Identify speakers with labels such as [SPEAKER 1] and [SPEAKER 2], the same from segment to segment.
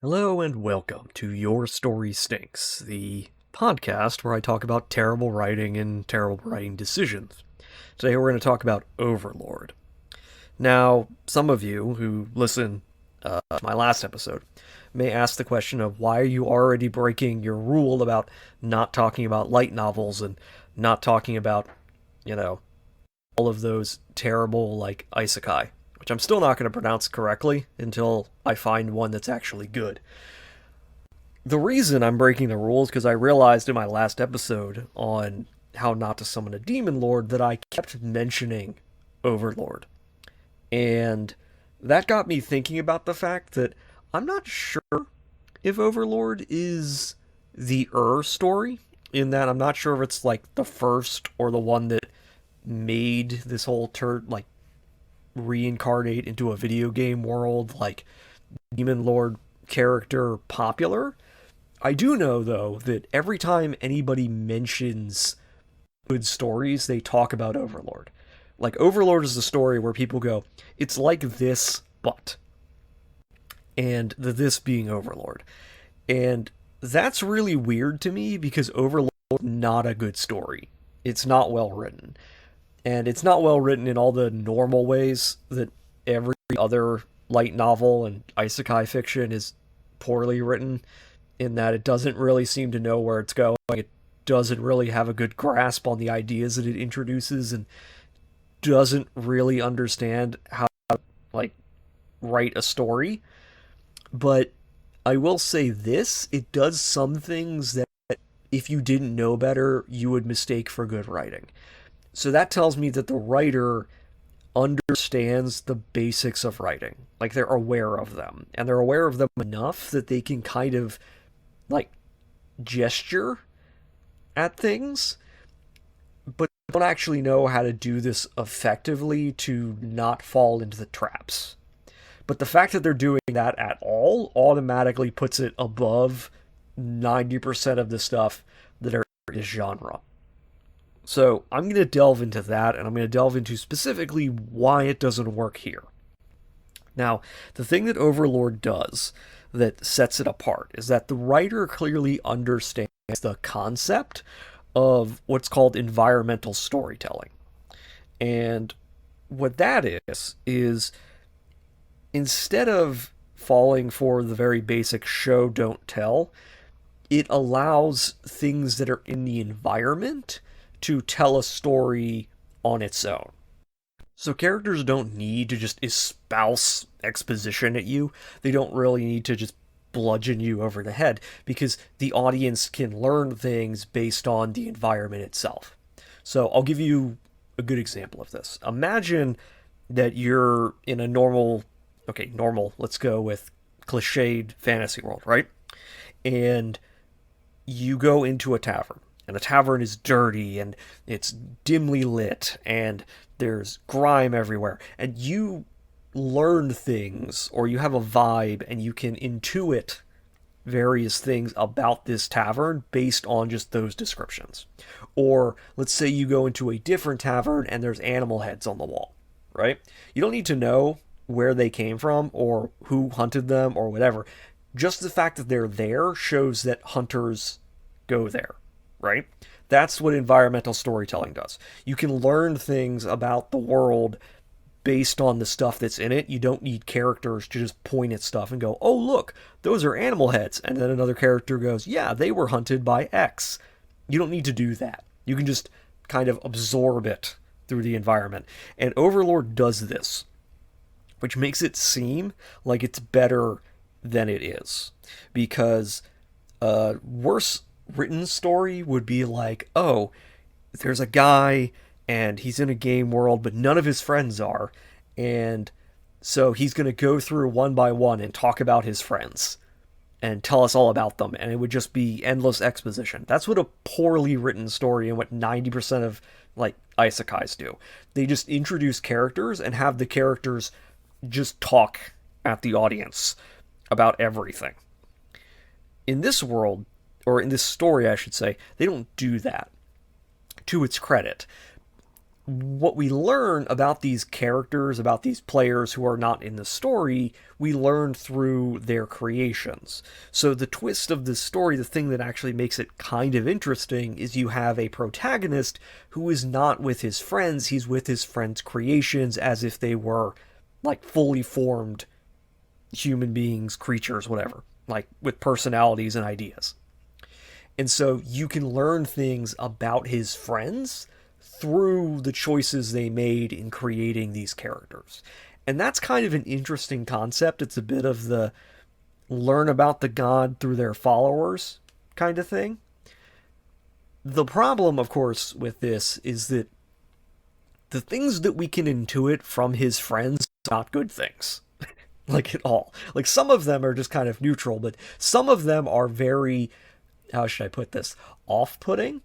[SPEAKER 1] Hello and welcome to Your Story Stinks, the podcast where I talk about terrible writing and terrible writing decisions. Today we're going to talk about Overlord. Now, some of you who listen to my last episode may ask the question of why are you already breaking your rule about not talking about light novels and not talking about, you know, all of those terrible, like, Isekai, which I'm still not going to pronounce correctly until I find one that's actually good. The reason I'm breaking the rules because I realized in my last episode on how not to summon a demon lord that I kept mentioning Overlord. And that got me thinking about the fact that I'm not sure if Overlord is the story, in that I'm not sure if it's like the first or the one that made this whole like reincarnate into a video game world like demon lord character popular. I do know, though, that every time anybody mentions good stories, they talk about Overlord. Like, Overlord is the story where people go, it's like this, but. And the this being Overlord. And that's really weird to me because Overlord is not a good story. It's not well written. And it's not well written in all the normal ways that every other light novel and isekai fiction is poorly written, in that it doesn't really seem to know where it's going. It doesn't really have a good grasp on the ideas that it introduces and doesn't really understand how to, like, write a story. But I will say this, it does some things that if you didn't know better, you would mistake for good writing. So that tells me that the writer understands the basics of writing. Like, they're aware of them. And they're aware of them enough that they can kind of, like, gesture at things, but don't actually know how to do this effectively to not fall into the traps. But the fact that they're doing that at all automatically puts it above 90% of the stuff that are in this genre. So I'm going to delve into that, and I'm going to delve into specifically why it doesn't work here. Now, the thing that Overlord does that sets it apart is that the writer clearly understands the concept of what's called environmental storytelling. And what that is instead of falling for the very basic show, don't tell, it allows things that are in the environment to tell a story on its own. So characters don't need to just espouse exposition at you. They don't really need to just bludgeon you over the head because the audience can learn things based on the environment itself. So I'll give you a good example of this. Imagine that you're in a normal, let's go with cliched fantasy world, right? And you go into a tavern. And the tavern is dirty and it's dimly lit and there's grime everywhere. And you learn things, or you have a vibe and you can intuit various things about this tavern based on just those descriptions. Or let's say you go into a different tavern and there's animal heads on the wall, right? You don't need to know where they came from or who hunted them or whatever. Just the fact that they're there shows that hunters go there. Right? That's what environmental storytelling does. You can learn things about the world based on the stuff that's in it. You don't need characters to just point at stuff and go, oh, look, those are animal heads. And then another character goes, yeah, they were hunted by X. You don't need to do that. You can just kind of absorb it through the environment. And Overlord does this, which makes it seem like it's better than it is. Because worse written story would be like, oh, there's a guy and he's in a game world, but none of his friends are. And so he's going to go through one by one and talk about his friends and tell us all about them. And it would just be endless exposition. That's what a poorly written story and what 90% of, like, isekais do. They just introduce characters and have the characters just talk at the audience about everything. In this world, or in this story, I should say, they don't do that, to its credit. what we learn about these characters, about these players who are not in the story, we learn through their creations. So the twist of this story, the thing that actually makes it kind of interesting, is you have a protagonist who is not with his friends, he's with his friends' creations as if they were like fully formed human beings, creatures, whatever, like with personalities and ideas. And so you can learn things about his friends through the choices they made in creating these characters. And that's kind of an interesting concept. It's a bit of the learn about the god through their followers kind of thing. The problem, of course, with this is that the things that we can intuit from his friends are not good things. Like at all. Like some of them are just kind of neutral, but some of them are very, how should I put this, off-putting.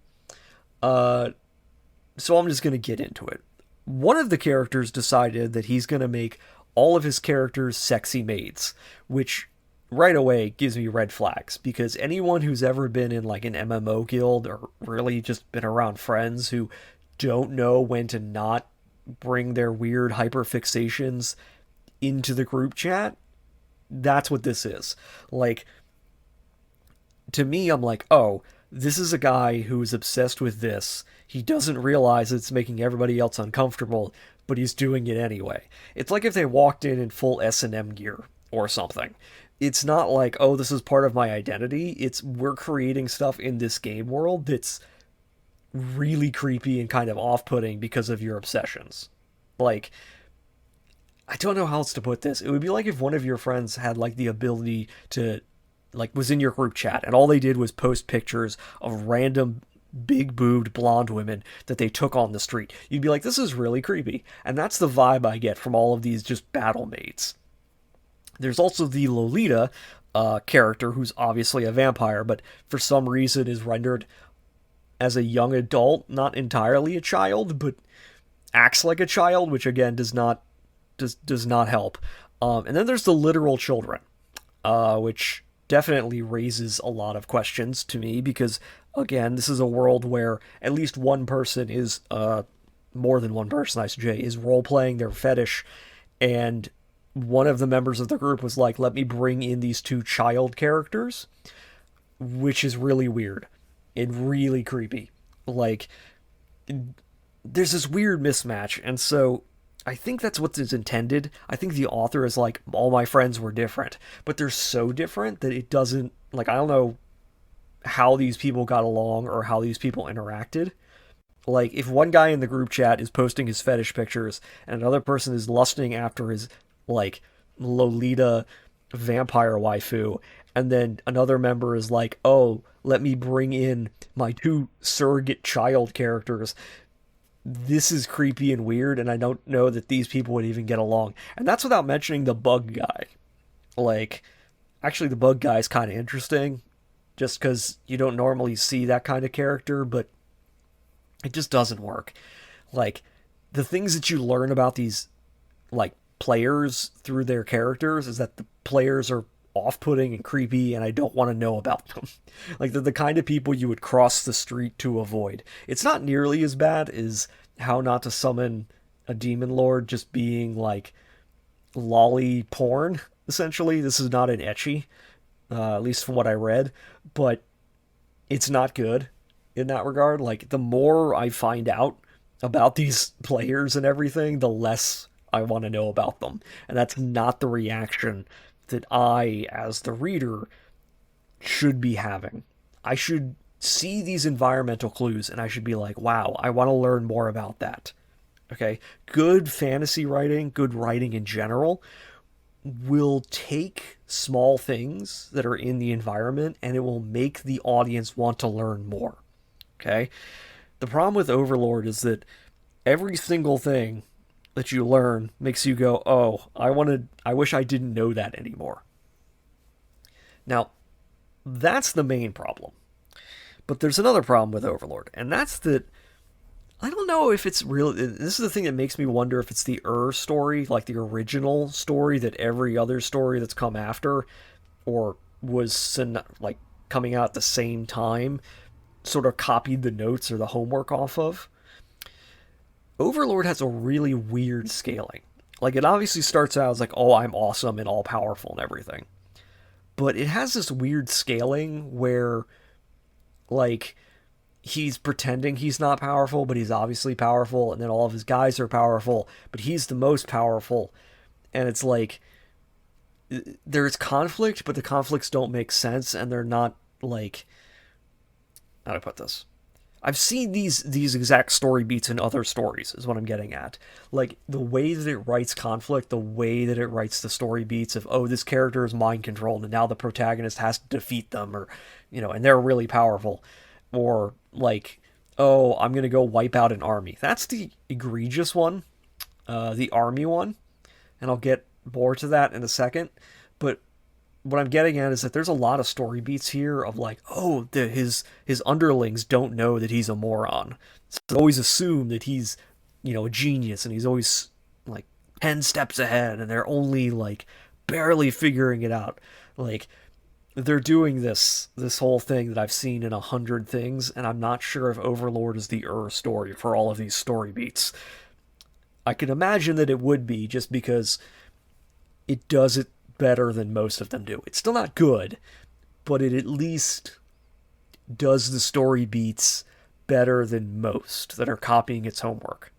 [SPEAKER 1] Uh, so I'm just going to get into it. One of the characters decided that he's going to make all of his characters sexy maids, which right away gives me red flags because anyone who's ever been in like an MMO guild or really just been around friends who don't know when to not bring their weird hyperfixations into the group chat, that's what this is. Like, to me, I'm like, oh, this is a guy who is obsessed with this. He doesn't realize it's making everybody else uncomfortable, but he's doing it anyway. It's like if they walked in full S&M gear or something. It's not like, oh, this is part of my identity. It's we're creating stuff in this game world that's really creepy and kind of off-putting because of your obsessions. Like, I don't know how else to put this. It would be like if one of your friends had like the ability to like was in your group chat and all they did was post pictures of random big boobed blonde women that they took on the street. You'd be like, this is really creepy. And that's the vibe I get from all of these just battle mates. There's also the Lolita character who's obviously a vampire, but for some reason is rendered as a young adult, not entirely a child, but acts like a child, which again does not help. And then there's the literal children, which definitely raises a lot of questions to me because, again, this is a world where at least one person is, more than one person, I should say, is role playing their fetish, and one of the members of the group was like, let me bring in these two child characters, which is really weird and really creepy. Like, there's this weird mismatch, and so I think that's what is intended. I think the author is like, all my friends were different, but they're so different that it doesn't, like, I don't know how these people got along or how these people interacted. Like, if one guy in the group chat is posting his fetish pictures and another person is lusting after his, like, Lolita vampire waifu, and then another member is like, oh, let me bring in my two surrogate child characters, this is creepy and weird, and I don't know that these people would even get along. And that's without mentioning the bug guy. Like, actually, the bug guy is kind of interesting, just because you don't normally see that kind of character, but it just doesn't work. Like, the things that you learn about these, like, players through their characters is that the players are off-putting and creepy, and I don't want to know about them. Like, they're the kind of people you would cross the street to avoid. It's not nearly as bad as How Not to Summon a Demon Lord just being, like, lolly porn, essentially. This is not an ecchi, at least from what I read, but it's not good in that regard. Like, the more I find out about these players and everything, the less I want to know about them. And that's not the reaction that I, as the reader, should be having. I should see these environmental clues and I should be like, wow, I want to learn more about that. Okay? Good fantasy writing, good writing in general, will take small things that are in the environment and it will make the audience want to learn more. Okay? The problem with Overlord is that every single thing that you learn makes you go, oh, I wish I didn't know that anymore. Now, that's the main problem. But there's another problem with Overlord, and that's that I don't know if it's real. This is the thing that makes me wonder if it's the story, like the original story that every other story that's come after, or was like coming out at the same time, sort of copied the notes or the homework off of. Overlord has a really weird scaling. Like, it obviously starts out as like, oh, I'm awesome and all powerful and everything. But it has this weird scaling where, like, he's pretending he's not powerful, but he's obviously powerful, and then all of his guys are powerful, but he's the most powerful. And it's like, there's conflict, but the conflicts don't make sense, and they're not, like, how do I put this? I've seen these exact story beats in other stories, is what I'm getting at. Like, the way that it writes conflict, the way that it writes the story beats of, oh, this character is mind controlled and now the protagonist has to defeat them, or, and they're really powerful. Or, like, oh, I'm gonna go wipe out an army. That's the egregious one, the army one, and I'll get more to that in a second. But what I'm getting at is that there's a lot of story beats here of like, oh, his underlings don't know that he's a moron. So they always assume that he's, a genius, and he's always like 10 steps ahead, and they're only like barely figuring it out. Like, they're doing this whole thing that I've seen in 100 things, and I'm not sure if Overlord is the story for all of these story beats. I can imagine that it would be, just because it does it better than most of them do. It's still not good, but it at least does the story beats better than most that are copying its homework.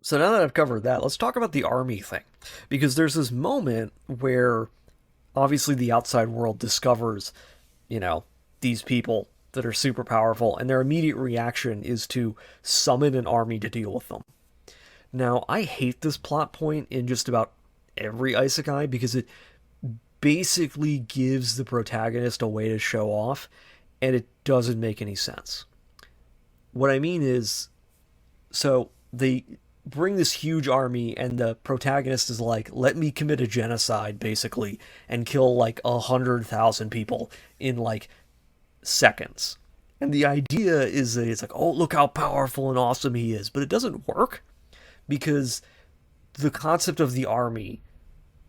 [SPEAKER 1] So now that I've covered that, let's talk about the army thing. Because there's this moment where obviously the outside world discovers, these people that are super powerful, and their immediate reaction is to summon an army to deal with them. Now, I hate this plot point in just about every isekai because it basically gives the protagonist a way to show off, and it doesn't make any sense. What I mean is, so they bring this huge army, and the protagonist is like, let me commit a genocide, basically, and kill like 100,000 people in like seconds. And the idea is that it's like, oh, look how powerful and awesome he is. But it doesn't work because the concept of the army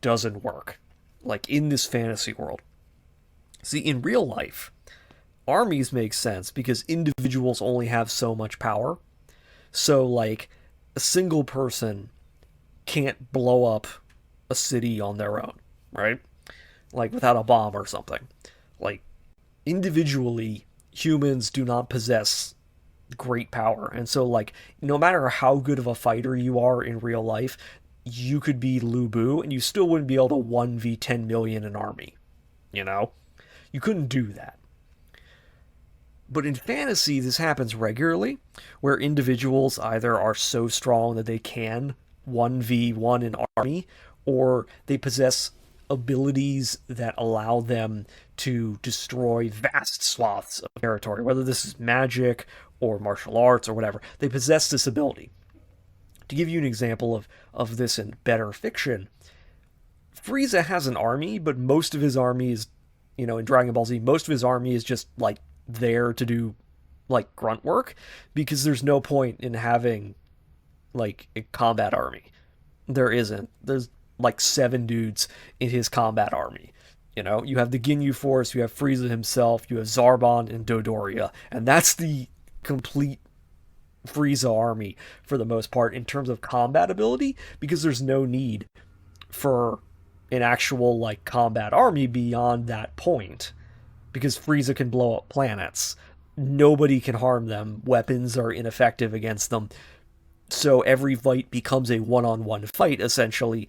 [SPEAKER 1] doesn't work, like in this fantasy world. See, in real life, armies make sense because individuals only have so much power. So, like, a single person can't blow up a city on their own, right? Like, without a bomb or something. Like, individually, humans do not possess great power. And so, like, no matter how good of a fighter you are in real life, you could be Lu Bu and you still wouldn't be able to 1v 10 million an army. You couldn't do that. But in fantasy, this happens regularly, where individuals either are so strong that they can 1v1 an army, or they possess abilities that allow them to destroy vast swaths of territory, whether this is magic or martial arts or whatever. They possess this ability. To give you an example of this in better fiction, Frieza has an army, but most of his army is, in Dragon Ball Z, most of his army is just, like, there to do, like, grunt work, because there's no point in having, like, a combat army. There isn't. There's, like, 7 dudes in his combat army. You have the Ginyu Force, you have Frieza himself, you have Zarbon and Dodoria, and that's the complete Frieza army for the most part in terms of combat ability, because there's no need for an actual, like, combat army beyond that point, because Frieza can blow up planets. Nobody can harm them. Weapons are ineffective against them. So every fight becomes a one-on-one fight, essentially,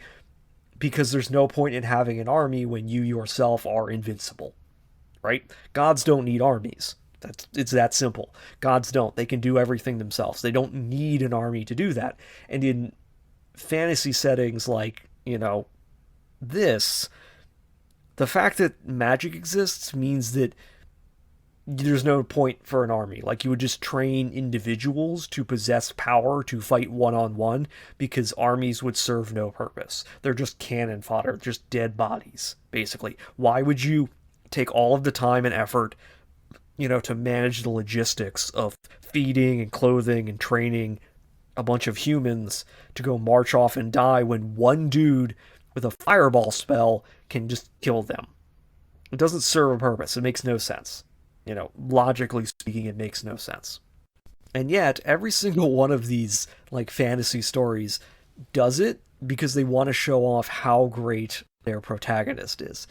[SPEAKER 1] because there's no point in having an army when you yourself are invincible, right? Gods don't need armies. It's that simple. Gods don't. They can do everything themselves. They don't need an army to do that. And in fantasy settings like, this, the fact that magic exists means that there's no point for an army. Like, you would just train individuals to possess power to fight one-on-one, because armies would serve no purpose. They're just cannon fodder, just dead bodies, basically. Why would you take all of the time and effort, to manage the logistics of feeding and clothing and training a bunch of humans to go march off and die when one dude with a fireball spell can just kill them? It doesn't serve a purpose. It makes no sense. Logically speaking, it makes no sense. And yet, every single one of these like fantasy stories does it because they want to show off how great their protagonist is.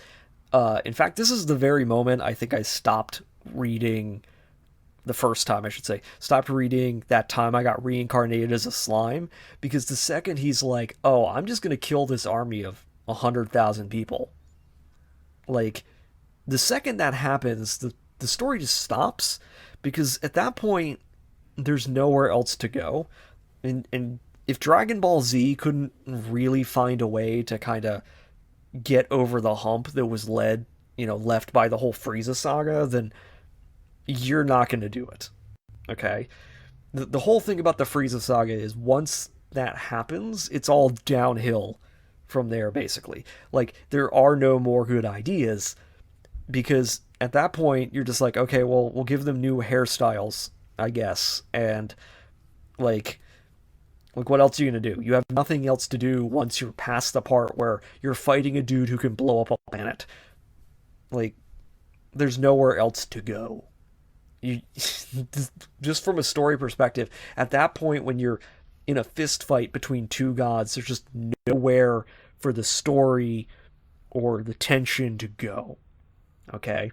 [SPEAKER 1] In fact, this is the very moment I think I stopped reading the first time, I should say, stopped reading that time I got reincarnated as a slime, because the second he's like, oh, I'm just going to kill this army of 100,000 people, like, the second that happens, the story just stops, because at that point, there's nowhere else to go. And if Dragon Ball Z couldn't really find a way to kind of get over the hump that was left by the whole Frieza saga, then you're not going to do it. Okay? The whole thing about the Frieza saga is once that happens, it's all downhill from there, basically. Like, there are no more good ideas because at that point, you're just like, okay, well, we'll give them new hairstyles, I guess. And, like, what else are you going to do? You have nothing else to do once you're past the part where you're fighting a dude who can blow up a planet. Like, there's nowhere else to go. You just from a story perspective, at that point when you're in a fist fight between two gods, there's just nowhere for the story or the tension to go. Okay?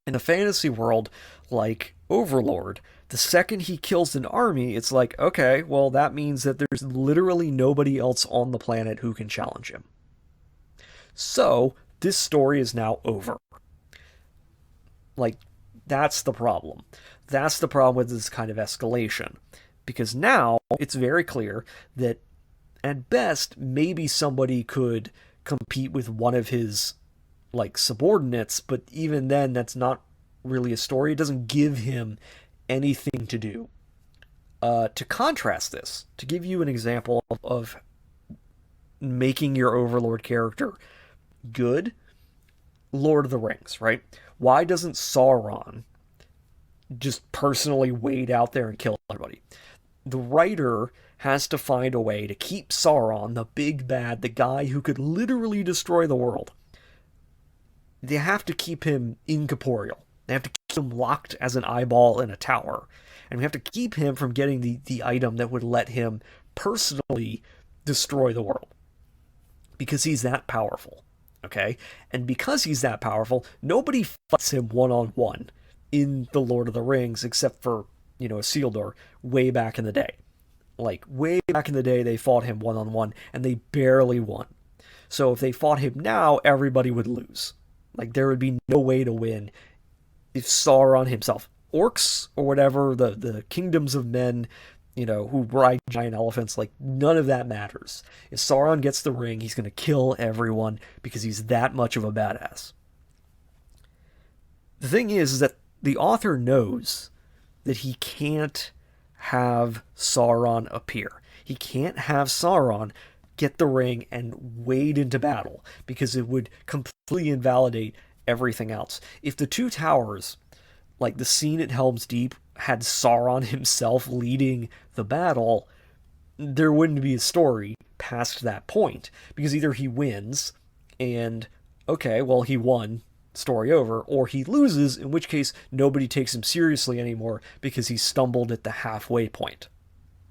[SPEAKER 1] In a fantasy world like Overlord, the second he kills an army, it's like, okay, well, that means that there's literally nobody else on the planet who can challenge him. So, this story is now over. Like, that's the problem. That's the problem with this kind of escalation. Because now it's very clear that at best, maybe somebody could compete with one of his like subordinates, but even then that's not really a story. It doesn't give him anything to do. To contrast this, to give you an example of making your Overlord character good, Lord of the Rings, right? Why doesn't Sauron just personally wade out there and kill everybody? The writer has to find a way to keep Sauron, the big bad, the guy who could literally destroy the world. They have to keep him incorporeal. They have to keep him locked as an eyeball in a tower. And we have to keep him from getting the item that would let him personally destroy the world. Because he's that powerful. Okay? And because he's that powerful, nobody fights him one-on-one in The Lord of the Rings except for, Isildur way back in the day. Like, way back in the day, they fought him one-on-one, and they barely won. So if they fought him now, everybody would lose. Like, there would be no way to win if Sauron himself, orcs or whatever, the kingdoms of men, who ride giant elephants, like, none of that matters. If Sauron gets the ring, he's going to kill everyone because he's that much of a badass. The thing is that the author knows that he can't have Sauron appear. He can't have Sauron get the ring and wade into battle because it would completely invalidate everything else. If the Two Towers, like the scene at Helm's Deep, had Sauron himself leading the battle, there wouldn't be a story past that point because either he wins and okay, well, he won, story over, or he loses, in which case nobody takes him seriously anymore because he stumbled at the halfway point.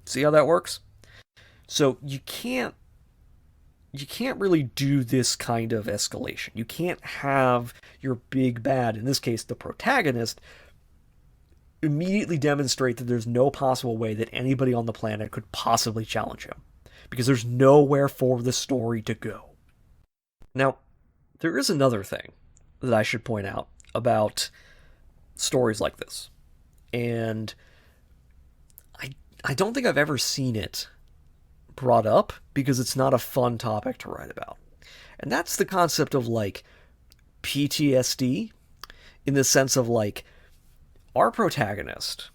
[SPEAKER 1] See how that works? So you can't really do this kind of escalation. You can't have your big bad, in this case the protagonist, immediately demonstrate that there's no possible way that anybody on the planet could possibly challenge him. Because there's nowhere for the story to go. Now, there is another thing that I should point out about stories like this. And I don't think I've ever seen it brought up because it's not a fun topic to write about. And that's the concept of like PTSD, in the sense of like our protagonist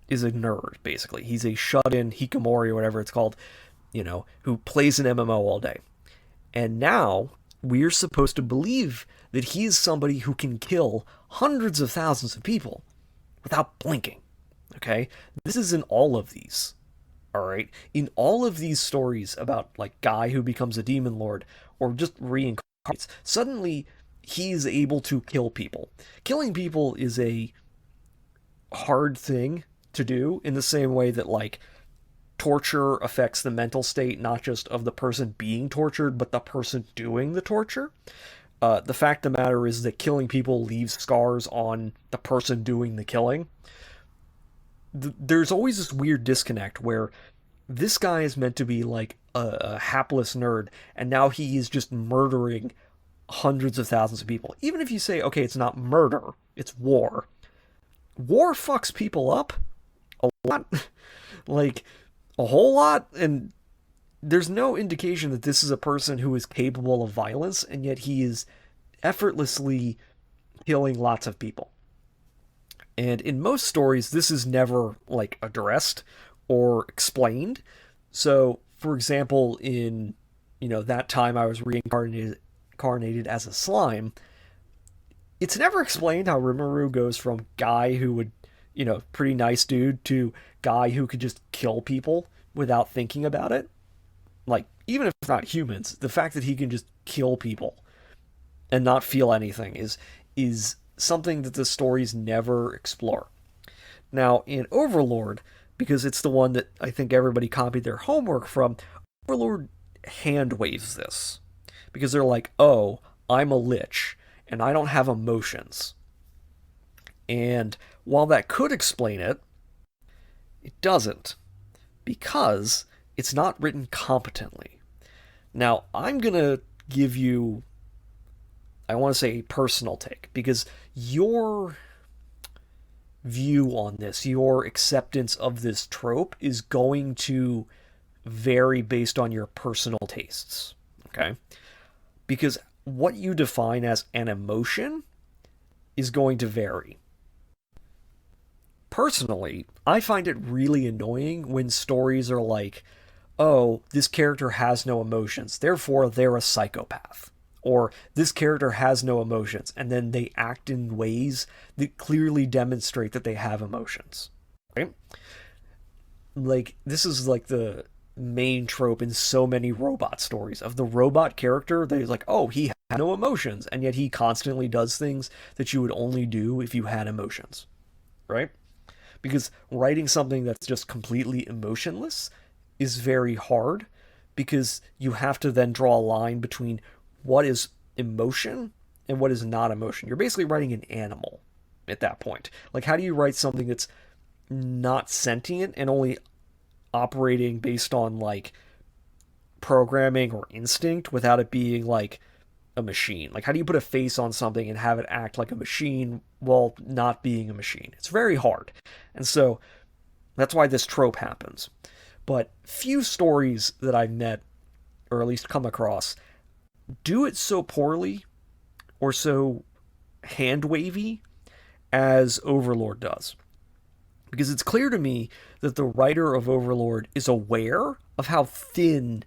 [SPEAKER 1] is a nerd, basically. He's a shut-in hikikomori or whatever it's called, who plays an MMO all day. And now we're supposed to believe that he's somebody who can kill hundreds of thousands of people without blinking. Okay? This is in all of these. Alright? In all of these stories about, like, guy who becomes a demon lord or just reincarnates, suddenly he's able to kill people. Killing people is a hard thing to do, in the same way that, like, torture affects the mental state not just of the person being tortured, but the person doing the torture. The fact of the matter is that killing people leaves scars on the person doing the killing. There's always this weird disconnect where this guy is meant to be like a hapless nerd, and now he is just murdering hundreds of thousands of people. Even if you say, okay, it's not murder, it's war. War fucks people up a lot. Like, a whole lot, and there's no indication that this is a person who is capable of violence, and yet he is effortlessly killing lots of people. And in most stories, this is never, like, addressed or explained. So, for example, in, that time I was reincarnated as a slime, it's never explained how Rimuru goes from guy who would, pretty nice dude, to guy who could just kill people without thinking about it. Like, even if it's not humans, the fact that he can just kill people and not feel anything is something that the stories never explore. Now, in Overlord, because it's the one that I think everybody copied their homework from, Overlord hand waves this. Because they're like, oh, I'm a lich, and I don't have emotions. And while that could explain it, it doesn't. Because it's not written competently. Now, I'm going to give you, I want to say, a personal take, because your view on this, your acceptance of this trope, is going to vary based on your personal tastes. Okay? Because what you define as an emotion is going to vary. Personally, I find it really annoying when stories are like, oh, this character has no emotions, therefore they're a psychopath. Or this character has no emotions, and then they act in ways that clearly demonstrate that they have emotions. Right? Like, this is like the main trope in so many robot stories of the robot character that is like, oh, he has no emotions, and yet he constantly does things that you would only do if you had emotions. Right? Because writing something that's just completely emotionless is very hard, because you have to then draw a line between what is emotion and what is not emotion. You're basically writing an animal at that point. Like, how do you write something that's not sentient and only operating based on, like, programming or instinct without it being like a machine? Like, how do you put a face on something and have it act like a machine while not being a machine? It's very hard. And so that's why this trope happens. But few stories that I've met, or at least come across, do it so poorly or so hand-wavy as Overlord does. Because it's clear to me that the writer of Overlord is aware of how thin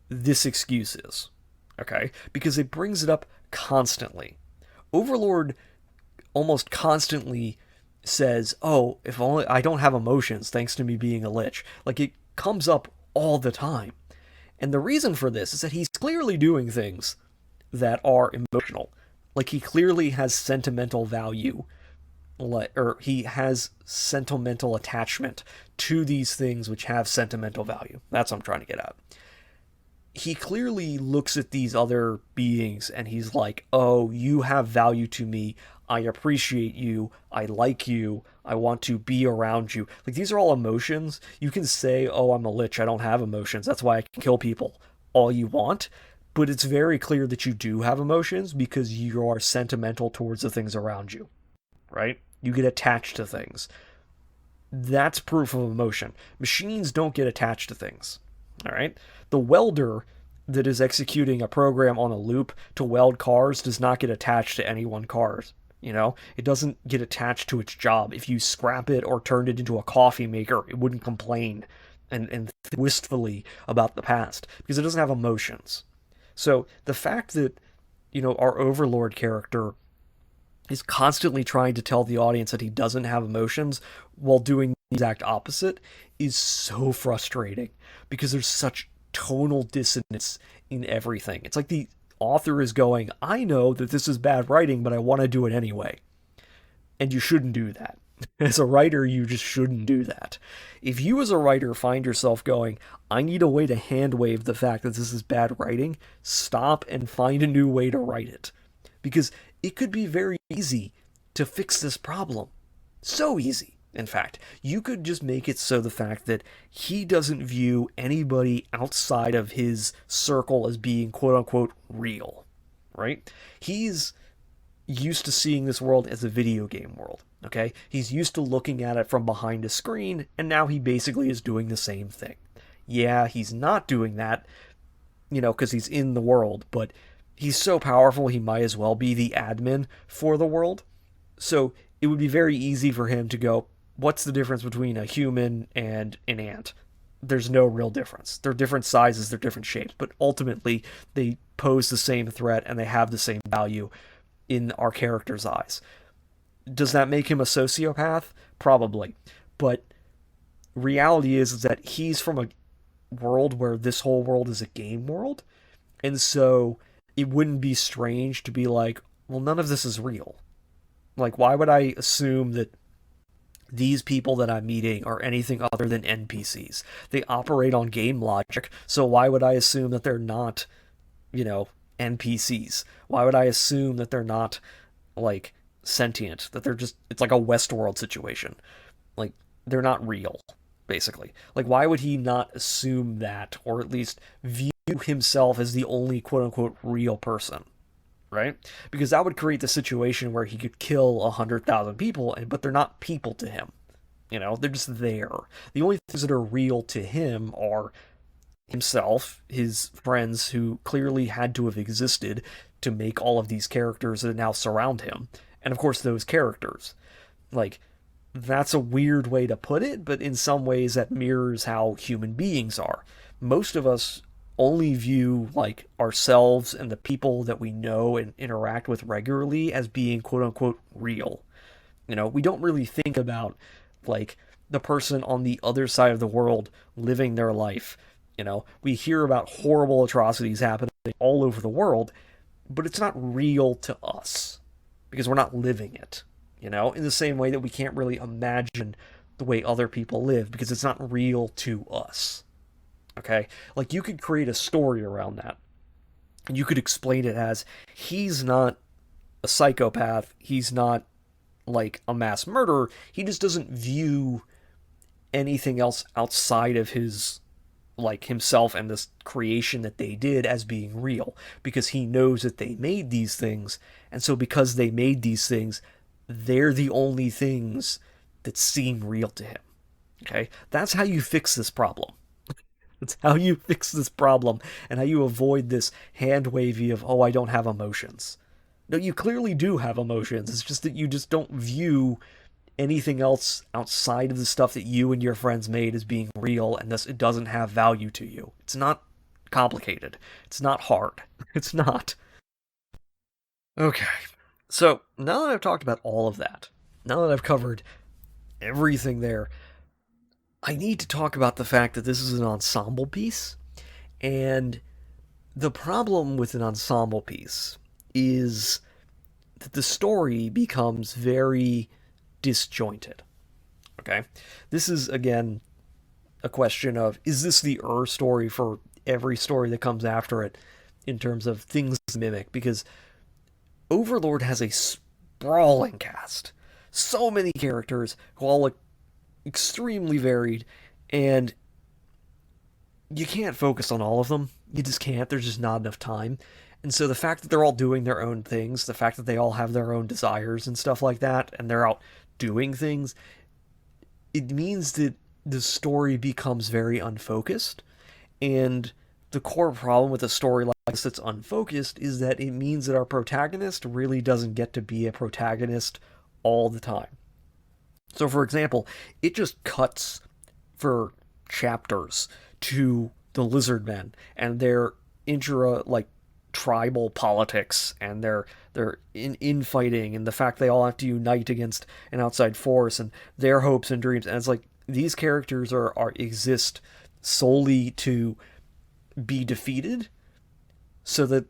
[SPEAKER 1] this excuse is. Okay? Because it brings it up constantly. Overlord almost constantly says, oh, if only I don't have emotions thanks to me being a lich. Like, it comes up all the time. And the reason for this is that he's clearly doing things that are emotional. Like, he clearly has sentimental value, or he has sentimental attachment to these things which have sentimental value. That's what I'm trying to get at. He clearly looks at these other beings and he's like, oh, you have value to me. I appreciate you. I like you. I want to be around you. Like, these are all emotions. You can say, oh, I'm a lich. I don't have emotions. That's why I can kill people all you want. But it's very clear that you do have emotions because you are sentimental towards the things around you, right? You get attached to things. That's proof of emotion. Machines don't get attached to things, all right? The welder that is executing a program on a loop to weld cars does not get attached to any one car. It doesn't get attached to its job. If you scrap it or turned it into a coffee maker, it wouldn't complain and wistfully about the past because it doesn't have emotions. So the fact that, our Overlord character is constantly trying to tell the audience that he doesn't have emotions while doing the exact opposite is so frustrating because there's such tonal dissonance in everything. It's like the author is going, I know that this is bad writing, but I want to do it anyway. And you shouldn't do that. As a writer, you just shouldn't do that. If you, as a writer, find yourself going, I need a way to hand wave the fact that this is bad writing, stop and find a new way to write it. Because it could be very easy to fix this problem. So easy. In fact, you could just make it so the fact that he doesn't view anybody outside of his circle as being quote unquote real, right? He's used to seeing this world as a video game world, okay? He's used to looking at it from behind a screen, and now he basically is doing the same thing. Yeah, he's not doing that, because he's in the world, but he's so powerful he might as well be the admin for the world. So it would be very easy for him to go, what's the difference between a human and an ant? There's no real difference. They're different sizes, they're different shapes, but ultimately they pose the same threat and they have the same value in our character's eyes. Does that make him a sociopath? Probably. But reality is that he's from a world where this whole world is a game world. And so it wouldn't be strange to be like, well, none of this is real. Like, why would I assume that these people that I'm meeting are anything other than NPCs? They operate on game logic, so why would I assume that they're not, NPCs? Why would I assume that they're not, like, sentient? That they're just, it's like a Westworld situation. Like, they're not real, basically. Like, why would he not assume that, or at least view himself as the only quote unquote real person? Right? Because that would create the situation where he could kill 100,000 people, but they're not people to him. They're just there. The only things that are real to him are himself, his friends who clearly had to have existed to make all of these characters that now surround him, and of course those characters. Like, that's a weird way to put it, but in some ways that mirrors how human beings are. Most of us only view like ourselves and the people that we know and interact with regularly as being quote unquote real. We don't really think about like the person on the other side of the world living their life. We hear about horrible atrocities happening all over the world, but it's not real to us because we're not living it. In the same way that we can't really imagine the way other people live because it's not real to us. Okay? Like, you could create a story around that. And you could explain it as, he's not a psychopath, he's not, like, a mass murderer, he just doesn't view anything else outside of his, like, himself and this creation that they did as being real. Because he knows that they made these things, and so because they made these things, they're the only things that seem real to him. Okay? That's how you fix this problem. It's how you fix this problem and how you avoid this hand wavy of, oh, I don't have emotions. No, you clearly do have emotions. It's just that you just don't view anything else outside of the stuff that you and your friends made as being real, and thus it doesn't have value to you. It's not complicated. It's not hard. It's not. Okay. So, now that I've talked about all of that, now that I've covered everything there, I need to talk about the fact that this is an ensemble piece, and the problem with an ensemble piece is that the story becomes very disjointed. Okay? This is, again, a question of, is this the story for every story that comes after it in terms of things to mimic? Because Overlord has a sprawling cast. So many characters who all look extremely varied, and you can't focus on all of them. You just can't. There's just not enough time. And so the fact that they're all doing their own things, the fact that they all have their own desires and stuff like that, and they're out doing things, it means that the story becomes very unfocused. And the core problem with a story like this that's unfocused is that it means that our protagonist really doesn't get to be a protagonist all the time. So, for example, it just cuts for chapters to the lizard men and their like tribal politics and their infighting and the fact they all have to unite against an outside force and their hopes and dreams. And it's like these characters are exist solely to be defeated so that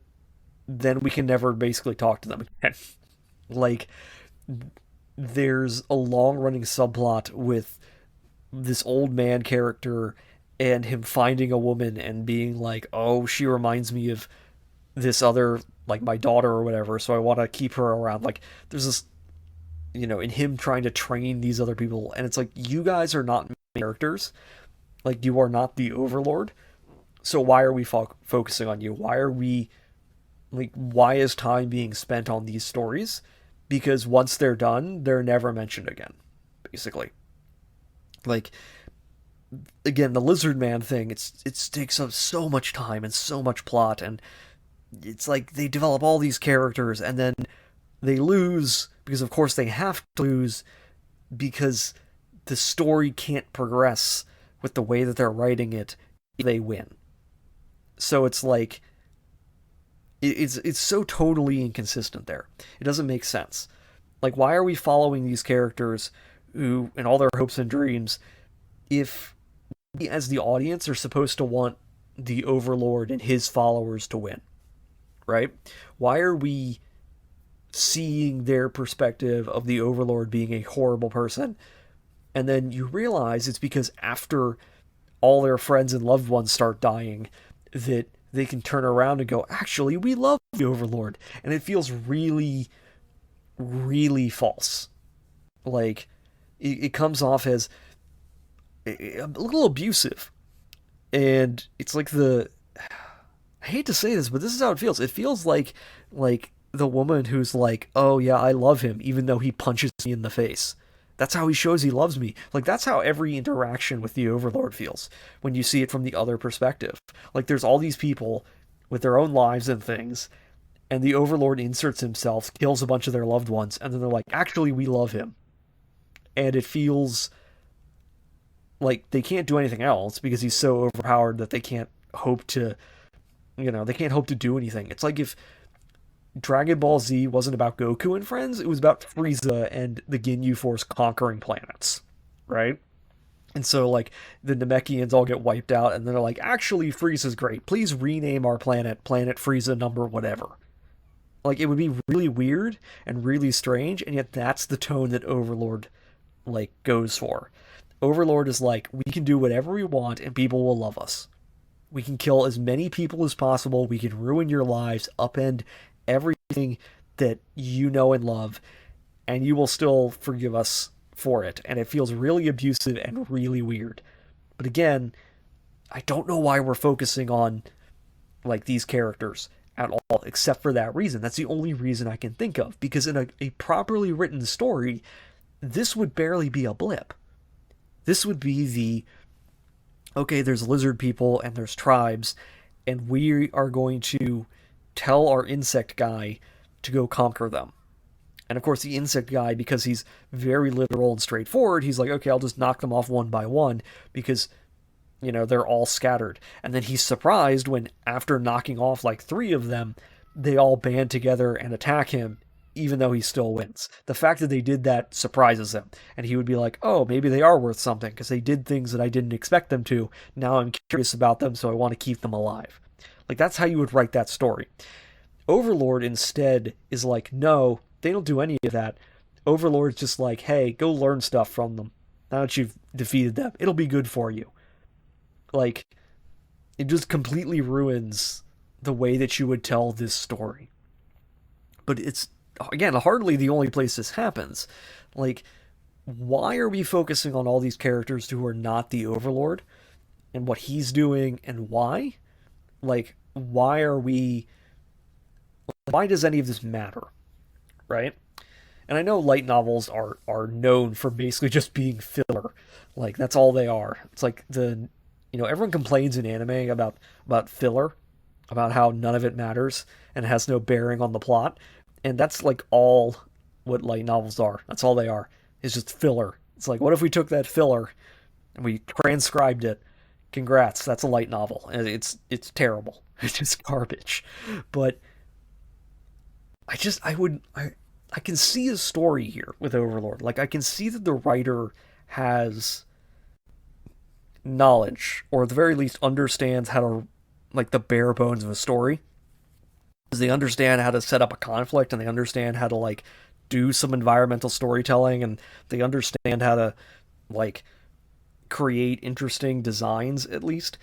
[SPEAKER 1] then we can never basically talk to them again. Like, there's a long running subplot with this old man character and him finding a woman and being like, oh, she reminds me of this other, like my daughter or whatever, so I want to keep her around. Like, there's this, in him trying to train these other people, and it's like, you guys are not characters. Like, you are not the Overlord. So why are we focusing on you? Why are we, like, why is time being spent on these stories? Because once they're done, they're never mentioned again, basically. Like, again, the Lizard Man thing, it takes up so much time and so much plot, and it's like they develop all these characters and then they lose because of course they have to lose because the story can't progress with the way that they're writing it if they win. So it's like it's so totally inconsistent there. It doesn't make sense. Like, why are we following these characters who and all their hopes and dreams if we as the audience are supposed to want the Overlord and his followers to win? Right? Why are we seeing their perspective of the Overlord being a horrible person? And then you realize it's because after all their friends and loved ones start dying, that they can turn around and go, actually, we love the Overlord. And it feels really, really false. Like, it comes off as a little abusive. And it's like I hate to say this, but this is how it feels. It feels like the woman who's like, "Oh yeah, I love him," even though he punches me in the face. That's how he shows he loves me. Like, that's how every interaction with the Overlord feels when you see it from the other perspective. Like, there's all these people with their own lives and things, and the Overlord inserts himself, kills a bunch of their loved ones, and then they're like, "Actually, we love him," and it feels like they can't do anything else because he's so overpowered that they can't hope to they can't hope to do anything. It's like if Dragon Ball Z wasn't about Goku and friends, it was about Frieza and the Ginyu Force conquering planets, right? And so, like, the Namekians all get wiped out, and they're like, actually, Frieza's great. Please rename our planet Planet Frieza number whatever. Like, it would be really weird and really strange, and yet that's the tone that Overlord, like, goes for. Overlord is like, we can do whatever we want, and people will love us. We can kill as many people as possible. We can ruin your lives, upend everything that you know and love, and you will still forgive us for it. And it feels really abusive and really weird. But again, I don't know why we're focusing on, like, these characters at all, except for that reason. That's the only reason I can think of. Because in a properly written story, this would barely be a blip. This would be okay, there's lizard people and there's tribes, and we are going to tell our insect guy to go conquer them. And of course, the insect guy, because he's very literal and straightforward, he's like, okay, I'll just knock them off one by one because, they're all scattered. And then he's surprised when, after knocking off like 3 of them, they all band together and attack him, even though he still wins. The fact that they did that surprises him. And he would be like, oh, maybe they are worth something because they did things that I didn't expect them to. Now I'm curious about them, so I want to keep them alive. Like, that's how you would write that story. Overlord instead is like, no, they don't do any of that. Overlord's just like, hey, go learn stuff from them. Now that you've defeated them, it'll be good for you. Like, it just completely ruins the way that you would tell this story. But it's, again, hardly the only place this happens. Like, why are we focusing on all these characters who are not the Overlord? And what he's doing and why? Like, why does any of this matter? Right? And I know light novels are known for basically just being filler. Like, that's all they are. It's like everyone complains in anime about filler, about how none of it matters and it has no bearing on the plot. And that's like all what light novels are. That's all they are. It's just filler. It's like, what if we took that filler and we transcribed it? Congrats, that's a light novel. And it's terrible. It's just garbage. But I can see a story here with Overlord. Like, I can see that the writer has knowledge, or at the very least understands how to, like, the bare bones of a story. Because they understand how to set up a conflict, and they understand how to, like, do some environmental storytelling and they understand how to like create interesting designs at least.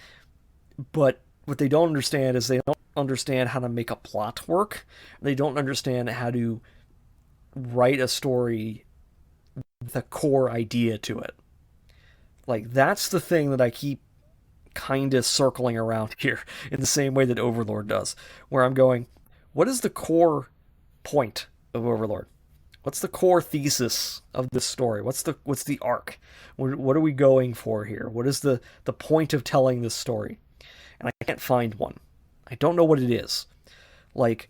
[SPEAKER 1] But what they don't understand is they don't understand how to make a plot work. They don't understand how to write a story with a core idea to it. Like, that's the thing that I keep kind of circling around here in the same way that Overlord does, where I'm going, what is the core point of Overlord? What's the core thesis of this story? What's the arc? What are we going for here? What is the point of telling this story? And I can't find one. I don't know what it is. Like,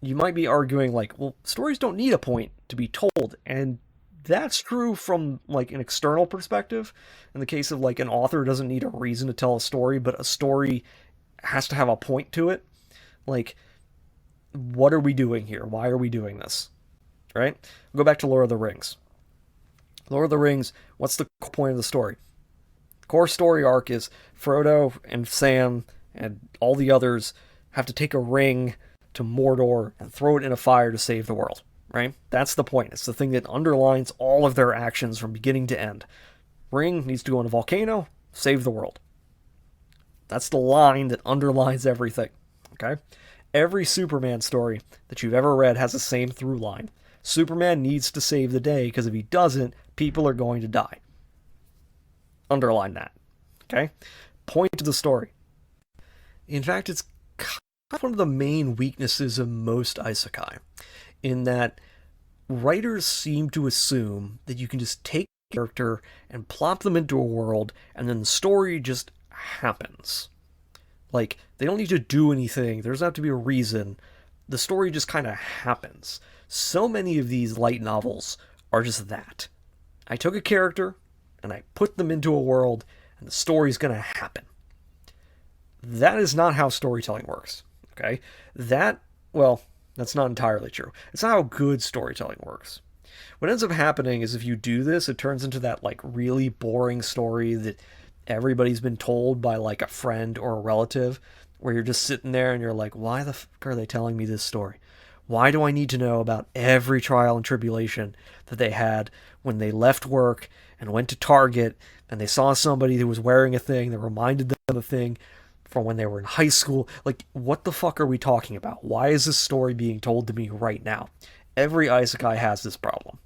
[SPEAKER 1] you might be arguing like, well, stories don't need a point to be told, and that's true from like an external perspective. In the case of like an author doesn't need a reason to tell a story, but a story has to have a point to it. Like, what are we doing here? Why are we doing this? Right? Go back to Lord of the Rings. Lord of the Rings, what's the point of the story? The core story arc is Frodo and Sam and all the others have to take a ring to Mordor and throw it in a fire to save the world. Right? That's the point. It's the thing that underlines all of their actions from beginning to end. Ring needs to go in a volcano, save the world. That's the line that underlines everything. Okay? Every Superman story that you've ever read has the same through line. Superman needs to save the day because if he doesn't, people are going to die. Underline that. Okay? Point to the story. In fact, it's kind of one of the main weaknesses of most Isekai, in that writers seem to assume that you can just take a character and plop them into a world and then the story just happens. Like, they don't need to do anything. There doesn't have to be a reason. The story just kind of happens. So many of these light novels are just that. I took a character and I put them into a world and the story's going to happen. That is not how storytelling works. Okay? That's not entirely true. It's not how good storytelling works. What ends up happening is if you do this, it turns into that like really boring story that everybody's been told by like a friend or a relative, where you're just sitting there and you're like, why the fuck are they telling me this story? Why do I need to know about every trial and tribulation that they had when they left work and went to Target and they saw somebody who was wearing a thing that reminded them of a thing from when they were in high school? Like, what the fuck are we talking about? Why is this story being told to me right now? Every isekai has this problem.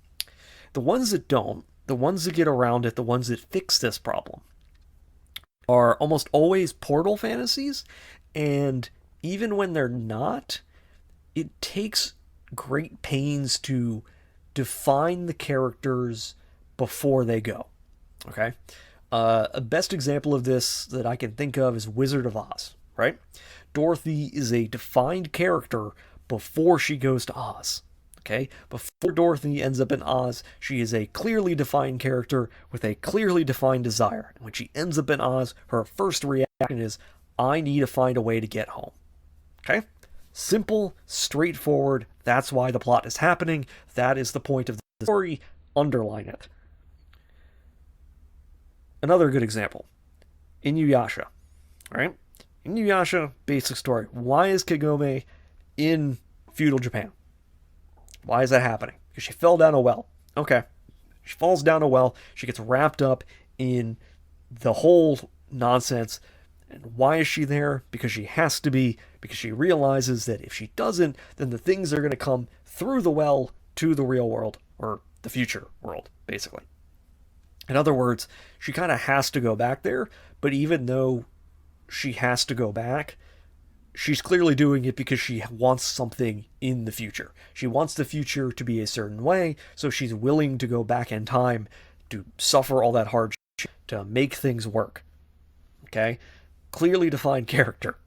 [SPEAKER 1] The ones that don't, the ones that get around it, the ones that fix this problem, are almost always portal fantasies, and even when they're not, it takes great pains to define the characters before they go. Okay? A best example of this that I can think of is Wizard of Oz, right? Dorothy is a defined character before she goes to Oz. Okay? Before Dorothy ends up in Oz, she is a clearly defined character with a clearly defined desire. And when she ends up in Oz, her first reaction is, I need to find a way to get home. Okay? Simple, straightforward. That's why the plot is happening. That is the point of the story. Underline it. Another good example. Inuyasha. Right? Inuyasha, basic story. Why is Kagome in feudal Japan? Why is that happening? Because she fell down a well. Okay. She falls down a well. She gets wrapped up in the whole nonsense. And why is she there? Because she has to be. Because she realizes that if she doesn't, then the things are going to come through the well to the real world, or the future world, basically. In other words, she kind of has to go back there, but even though she has to go back, she's clearly doing it because she wants something in the future. She wants the future to be a certain way, so she's willing to go back in time to suffer all that hardship to make things work. Okay? Clearly defined character.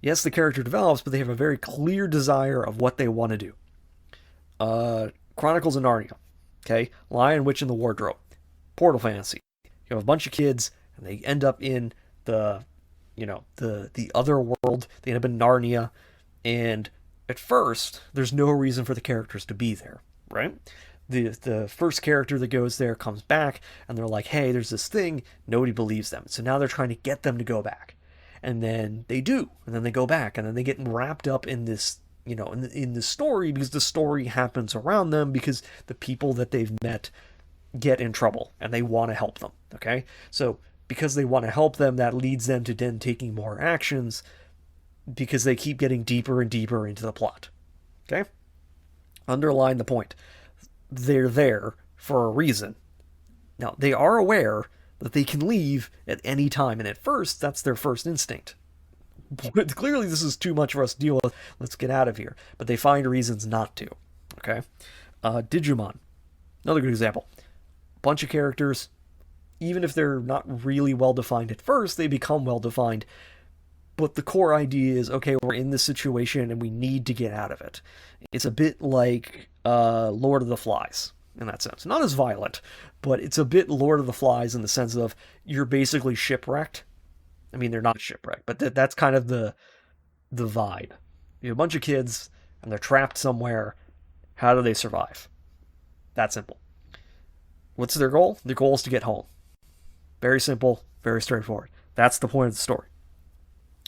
[SPEAKER 1] Yes, the character develops, but they have a very clear desire of what they want to do. Chronicles of Narnia. Okay? Lion, Witch, and the Wardrobe. Portal fantasy. You have a bunch of kids, and they end up in the other world. They end up in Narnia, and at first, there's no reason for the characters to be there, right? The first character that goes there comes back, and they're like, hey, there's this thing. Nobody believes them. So now they're trying to get them to go back. And then they do, and then they go back, and then they get wrapped up in this in the story, because the story happens around them, because the people that they've met get in trouble and they want to help them. Okay, so because they want to help them, that leads them to then taking more actions because they keep getting deeper and deeper into the plot. Okay, underline the point. They're there for a reason. Now, they are aware that they can leave at any time, and at first, that's their first instinct. But clearly, this is too much for us to deal with. Let's get out of here. But they find reasons not to. Okay? Digimon. Another good example. Bunch of characters, even if they're not really well defined at first, they become well defined. But the core idea is, okay, we're in this situation and we need to get out of it. It's a bit like Lord of the Flies in that sense. Not as violent, but it's a bit Lord of the Flies in the sense of you're basically shipwrecked. I mean, they're not shipwrecked, but that's kind of the vibe. You have a bunch of kids and they're trapped somewhere. How do they survive? That simple. What's their goal? Their goal is to get home. Very simple, very straightforward. That's the point of the story.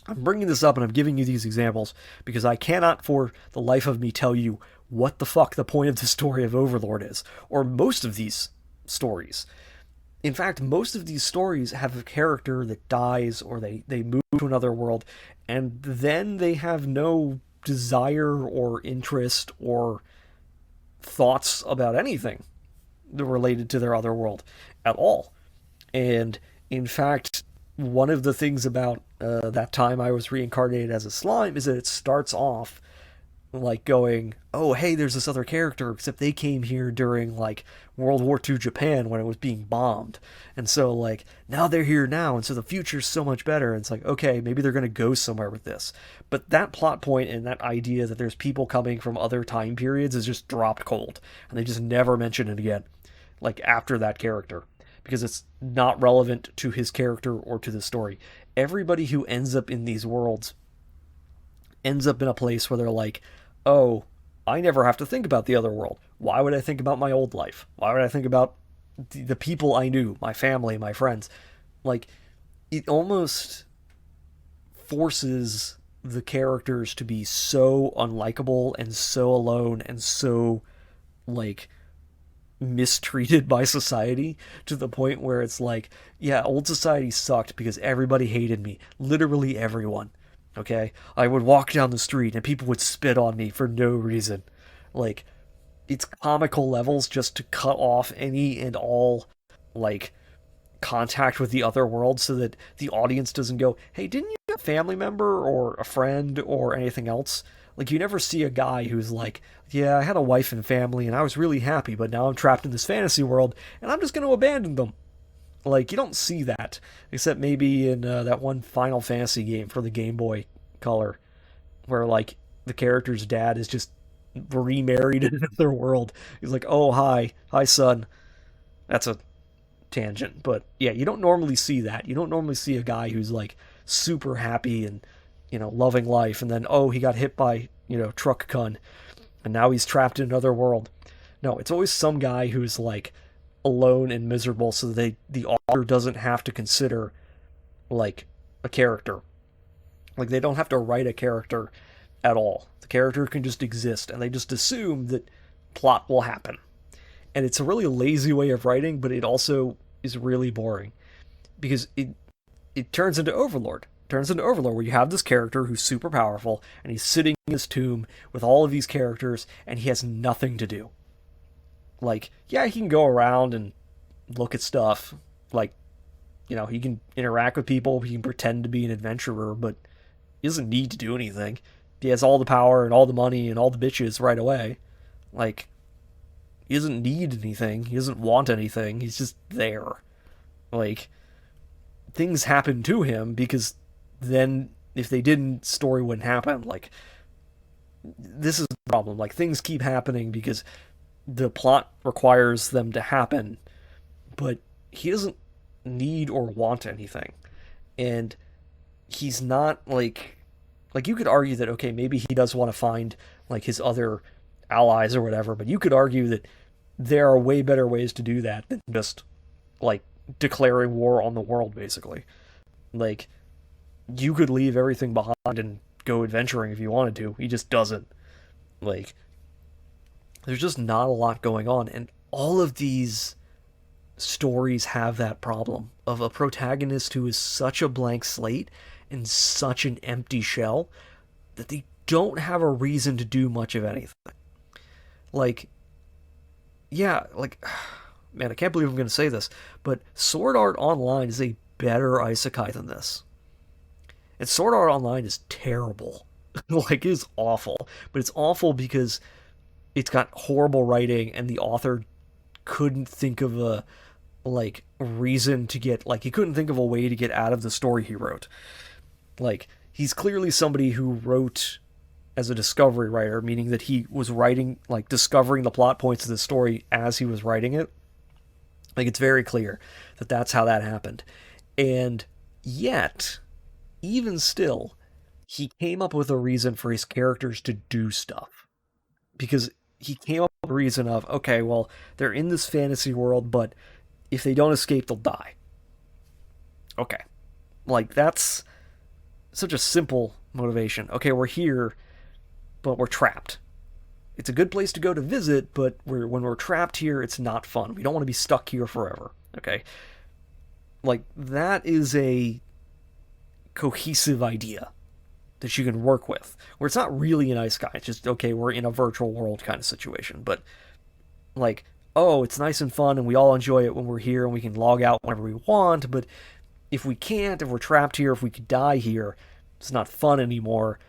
[SPEAKER 1] I'm bringing this up and I'm giving you these examples because I cannot for the life of me tell you what the fuck the point of the story of Overlord is, or most of these stories. In fact, most of these stories have a character that dies or they move to another world, and then they have no desire or interest or thoughts about anything related to their other world at all. And in fact, one of the things about that time I was reincarnated as a slime is that it starts off like going, oh, hey, there's this other character, except they came here during like World War II Japan when it was being bombed. And so like now they're here now, and so the future's so much better. And it's like, okay, maybe they're going to go somewhere with this. But that plot point and that idea that there's people coming from other time periods is just dropped cold. And they just never mention it again, like after that character, because it's not relevant to his character or to the story. Everybody who ends up in these worlds ends up in a place where they're like, oh, I never have to think about the other world. Why would I think about my old life? Why would I think about the people I knew, my family, my friends? Like, it almost forces the characters to be so unlikable and so alone and so, like, mistreated by society to the point where it's like, yeah, old society sucked because everybody hated me. Literally everyone. Okay? I would walk down the street and people would spit on me for no reason. Like, it's comical levels just to cut off any and all, like, contact with the other world so that the audience doesn't go, hey, didn't you have a family member or a friend or anything else? Like, you never see a guy who's like, yeah, I had a wife and family and I was really happy, but now I'm trapped in this fantasy world and I'm just going to abandon them. Like, you don't see that, except maybe in that one Final Fantasy game for the Game Boy Color, where, like, the character's dad is just remarried in another world. He's like, oh, hi, son. That's a tangent, but yeah, you don't normally see that. You don't normally see a guy who's, like, super happy and, loving life, and then, oh, he got hit by, truck gun, and now he's trapped in another world. No, it's always some guy who's, like, alone and miserable, so the author doesn't have to consider, like, a character. Like, they don't have to write a character at all. The character can just exist, and they just assume that plot will happen. And it's a really lazy way of writing, but it also is really boring. Because it turns into Overlord. It turns into Overlord, where you have this character who's super powerful, and he's sitting in his tomb with all of these characters, and he has nothing to do. Like, yeah, he can go around and look at stuff. Like, he can interact with people, he can pretend to be an adventurer, but he doesn't need to do anything. He has all the power and all the money and all the bitches right away. Like, he doesn't need anything. He doesn't want anything. He's just there. Like, things happen to him because then if they didn't, story wouldn't happen. Like, this is the problem. Like, things keep happening because the plot requires them to happen, but he doesn't need or want anything. And he's not, like, you could argue that, okay, maybe he does want to find, like, his other allies or whatever, but you could argue that there are way better ways to do that than just, like, declaring war on the world, basically. Like, you could leave everything behind and go adventuring if you wanted to. He just doesn't. Like, there's just not a lot going on, and all of these stories have that problem of a protagonist who is such a blank slate and such an empty shell that they don't have a reason to do much of anything. Like, yeah, like, man, I can't believe I'm going to say this, but Sword Art Online is a better isekai than this. And Sword Art Online is terrible. Like, it is awful. But it's awful because it's got horrible writing and the author couldn't think of a reason to get, like, he couldn't think of a way to get out of the story he wrote. Like, he's clearly somebody who wrote as a discovery writer, meaning that he was writing, like, discovering the plot points of the story as he was writing it. Like, it's very clear that that's how that happened. And yet, even still, he came up with a reason for his characters to do stuff. Because he came up with a reason of, okay, well, they're in this fantasy world, but if they don't escape, they'll die. Okay. Like, that's such a simple motivation. Okay, we're here, but we're trapped. It's a good place to go to visit, but when we're trapped here, it's not fun. We don't want to be stuck here forever. Okay? Like, that is a cohesive idea that you can work with. Where it's not really an isekai. It's just, okay, we're in a virtual world kind of situation. But, like, oh, it's nice and fun, and we all enjoy it when we're here, and we can log out whenever we want, but if we can't, if we're trapped here, if we could die here, it's not fun anymore.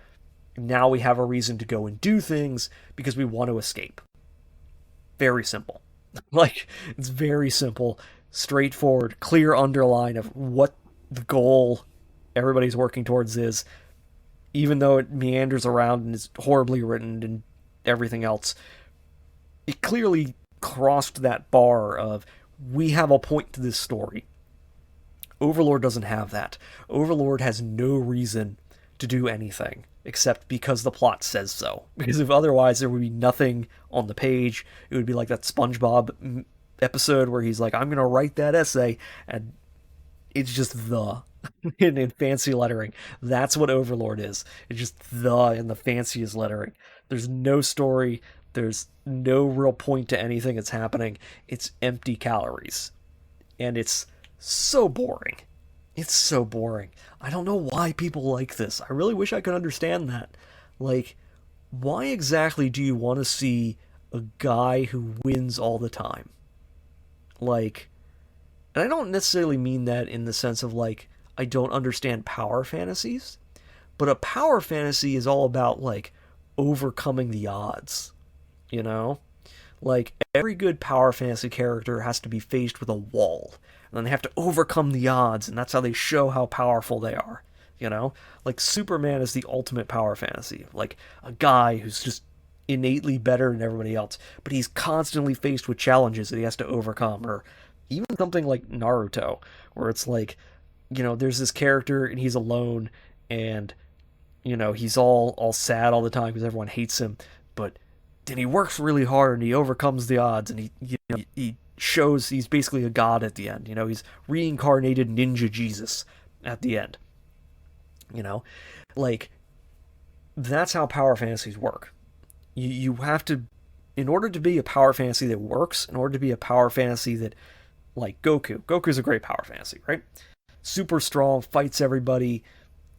[SPEAKER 1] Now we have a reason to go and do things because we want to escape. Very simple. Like, it's very simple, straightforward, clear underline of what the goal everybody's working towards is, even though it meanders around and is horribly written and everything else. It clearly crossed that bar of, we have a point to this story. Overlord doesn't have that. Overlord has no reason to do anything except because the plot says so. Because if otherwise there would be nothing on the page. It would be like that SpongeBob episode where he's like, I'm going to write that essay, and it's just the in fancy lettering. That's what Overlord is. It's just the in the fanciest lettering. There's no story. There's no real point to anything that's happening. It's empty calories. And it's so boring. It's so boring. I don't know why people like this. I really wish I could understand that. Like, why exactly do you want to see a guy who wins all the time? Like, and I don't necessarily mean that in the sense of, like, I don't understand power fantasies, but a power fantasy is all about, like, overcoming the odds, you know? Like, every good power fantasy character has to be faced with a wall, and then they have to overcome the odds, and that's how they show how powerful they are, you know? Like, Superman is the ultimate power fantasy. Like, a guy who's just innately better than everybody else, but he's constantly faced with challenges that he has to overcome, or even something like Naruto, where it's like, you know, there's this character, and he's alone, and, you know, he's all sad all the time because everyone hates him, but then he works really hard and he overcomes the odds, and he shows he's basically a god at the end. You know, he's reincarnated ninja Jesus at the end. You know, like, that's how power fantasies work. You have to, in order to be a power fantasy that works, in order to be a power fantasy that, like Goku's a great power fantasy, right? Super strong, fights everybody,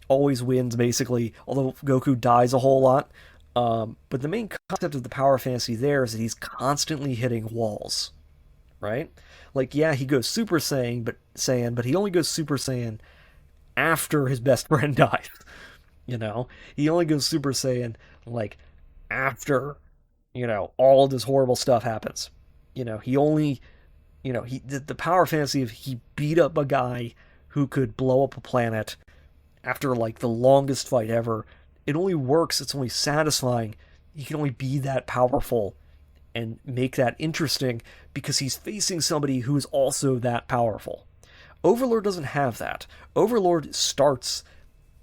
[SPEAKER 1] always wins basically, although Goku dies a whole lot. But the main concept of the power fantasy there is that he's constantly hitting walls, right? Like, yeah, he goes Super Saiyan, but he only goes Super Saiyan after his best friend dies. You know, he only goes Super Saiyan like after, you know, all of this horrible stuff happens. You know, he only, you know, the power fantasy of he beat up a guy who could blow up a planet after like the longest fight ever. It only works, it's only satisfying. He can only be that powerful and make that interesting because he's facing somebody who is also that powerful. Overlord doesn't have that. Overlord starts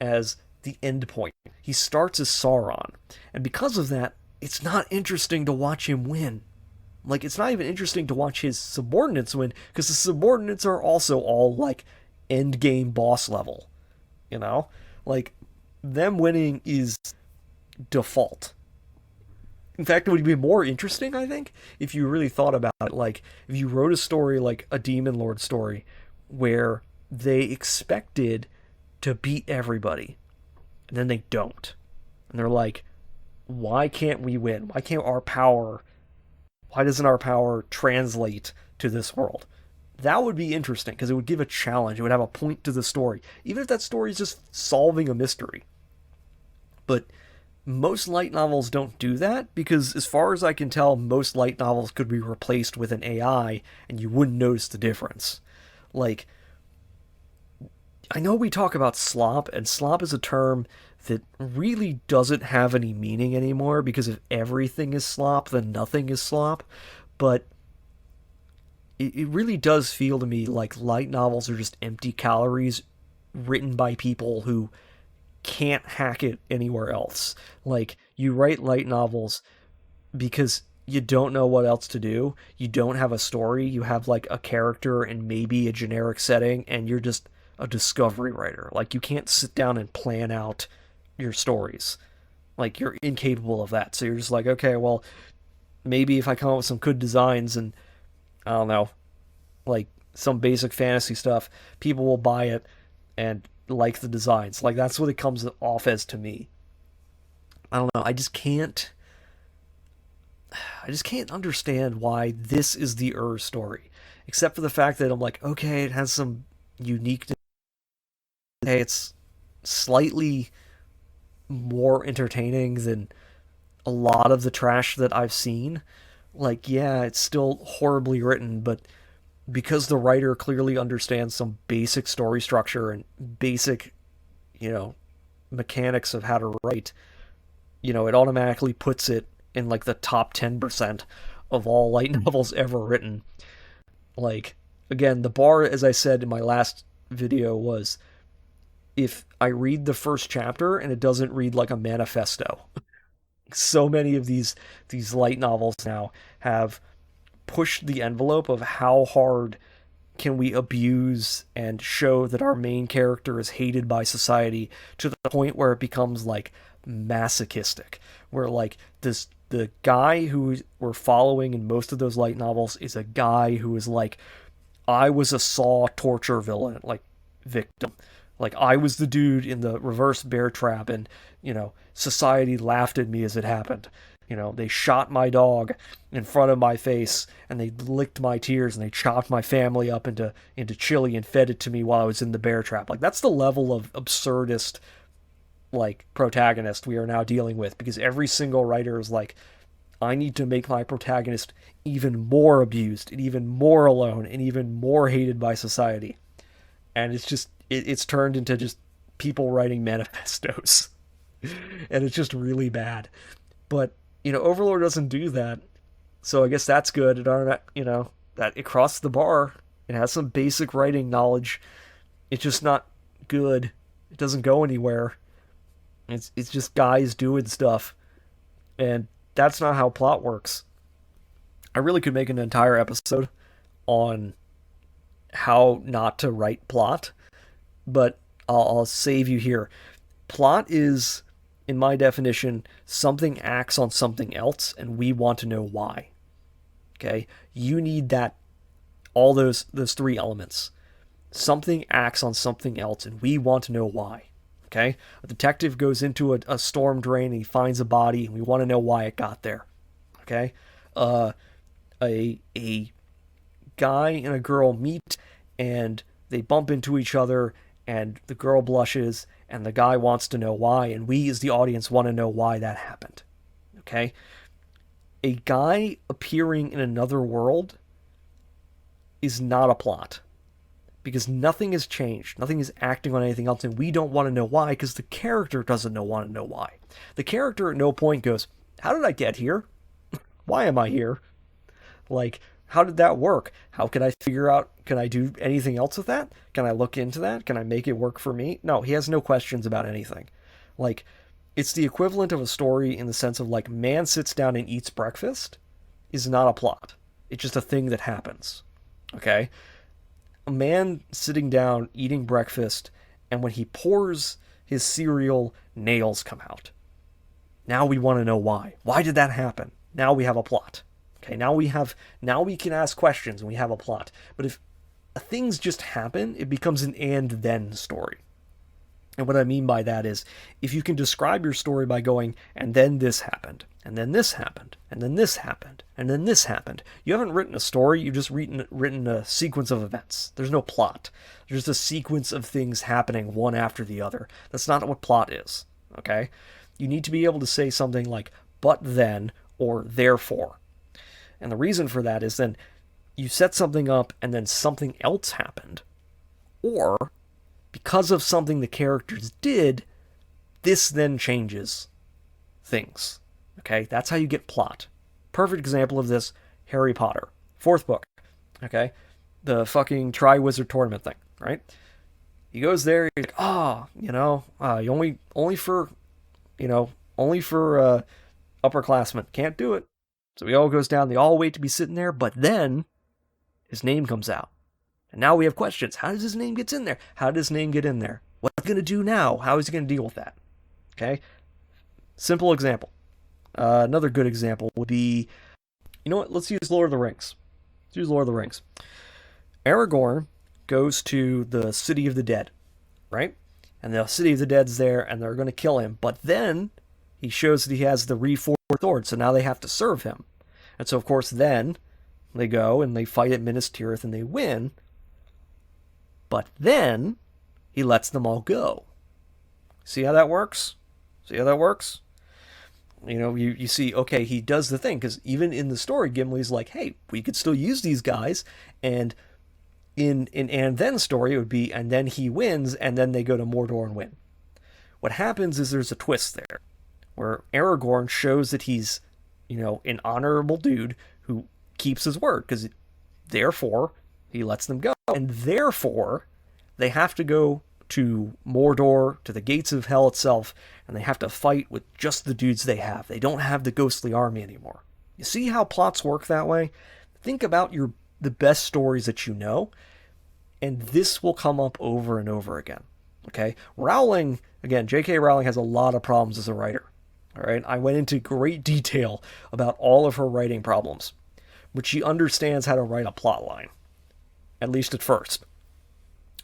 [SPEAKER 1] as the end point. He starts as Sauron. And because of that, it's not interesting to watch him win. Like, it's not even interesting to watch his subordinates win, because the subordinates are also all, like, end game boss level. You know? Like, them winning is default. In fact, it would be more interesting, I think, if you really thought about it. Like, if you wrote a story like a Demon Lord story where they expected to beat everybody, and then they don't. And they're like, why can't we win? Why doesn't our power translate to this world? That would be interesting because it would give a challenge. It would have a point to the story, even if that story is just solving a mystery. But most light novels don't do that because, as far as I can tell, most light novels could be replaced with an AI and you wouldn't notice the difference. Like, I know we talk about slop, and slop is a term that really doesn't have any meaning anymore because if everything is slop, then nothing is slop. But it really does feel to me like light novels are just empty calories written by people who can't hack it anywhere else. Like, you write light novels because you don't know what else to do. You don't have a story. You have like a character and maybe a generic setting, and you're just a discovery writer. Like, you can't sit down and plan out your stories. Like, you're incapable of that. So you're just like, okay, well, maybe if I come up with some good designs and I don't know, like some basic fantasy stuff, people will buy it and like the designs. Like, that's what it comes off as to me. I don't know. I just can't understand why this is the story, except for the fact that I'm like, okay, it has some uniqueness. Hey, it's slightly more entertaining than a lot of the trash that I've seen. Like, yeah, it's still horribly written, but because the writer clearly understands some basic story structure and basic, you know, mechanics of how to write, it automatically puts it in like the top 10% of all light novels ever written. Like, again, the bar, as I said in my last video, was if I read the first chapter and it doesn't read like a manifesto. So many of these light novels now have pushed the envelope of how hard can we abuse and show that our main character is hated by society to the point where it becomes like masochistic, where like the guy who we're following in most of those light novels is a guy who is like, I was a Saw torture villain, like victim. Like, I was the dude in the reverse bear trap, and society laughed at me as it happened. They shot my dog in front of my face, and they licked my tears, and they chopped my family up into chili and fed it to me while I was in the bear trap. Like, that's the level of absurdist, like, protagonist we are now dealing with, because every single writer is like, I need to make my protagonist even more abused, and even more alone, and even more hated by society. And it's just, it's turned into just people writing manifestos. And it's just really bad. But, Overlord doesn't do that. So I guess that's good. That it crossed the bar. It has some basic writing knowledge. It's just not good. It doesn't go anywhere. It's just guys doing stuff. And that's not how plot works. I really could make an entire episode on how not to write plot, but I'll save you here. Plot is, in my definition, something acts on something else, and we want to know why. Okay? You need that, all those three elements. Something acts on something else, and we want to know why. Okay? A detective goes into a storm drain, and he finds a body, and we want to know why it got there. Okay? A guy and a girl meet, and they bump into each other, and the girl blushes, and the guy wants to know why, and we as the audience want to know why that happened. Okay? A guy appearing in another world is not a plot, because nothing has changed. Nothing is acting on anything else, and we don't want to know why, because the character doesn't want to know why. The character at no point goes, how did I get here? Why am I here? Like, how did that work? How can I figure out, can I do anything else with that? Can I look into that? Can I make it work for me? No, he has no questions about anything. Like, it's the equivalent of a story in the sense of, like, man sits down and eats breakfast is not a plot. It's just a thing that happens. Okay? A man sitting down eating breakfast, and when he pours his cereal, nails come out. Now we want to know why. Why did that happen? Now we have a plot. Okay, now we can ask questions and we have a plot. But if things just happen, it becomes an and then story. And what I mean by that is, if you can describe your story by going, and then this happened, and then this happened, and then this happened, and then this happened, you haven't written a story, you've just written a sequence of events. There's no plot. There's just a sequence of things happening one after the other. That's not what plot is, okay? You need to be able to say something like, but then, or therefore. And the reason for that is then you set something up and then something else happened, or because of something the characters did, this then changes things. Okay, that's how you get plot. Perfect example of this, Harry Potter. 4th book. Okay, the fucking Triwizard Tournament thing, right? He goes there, he's like, only for upperclassmen. Can't do it. So he all goes down, they all wait to be sitting there, but then his name comes out. And now we have questions. How does his name get in there? How did his name get in there? What's he going to do now? How is he going to deal with that? Okay? Simple example. Another good example would be, you know what? Let's use Lord of the Rings. Let's use Lord of the Rings. Aragorn goes to the City of the Dead, right? And the City of the Dead's there, and they're going to kill him. But then he shows that he has the reforged sword, so now they have to serve him. And so, of course, then they go and they fight at Minas Tirith and they win. But then he lets them all go. See how that works? See how that works? You know, you see, okay, he does the thing, because even in the story, Gimli's like, hey, we could still use these guys, and in and then story, it would be, and then he wins, and then they go to Mordor and win. What happens is there's a twist there, where Aragorn shows that he's, an honorable dude who keeps his word, because therefore he lets them go, and therefore they have to go to Mordor, to the gates of hell itself, and they have to fight with just the dudes they have. They don't have the ghostly army anymore. You see how plots work that way? Think about the best stories that you know, and this will come up over and over again. Okay? Rowling, again, J.K. Rowling has a lot of problems as a writer. All right? I went into great detail about all of her writing problems, but she understands how to write a plot line, at least at first.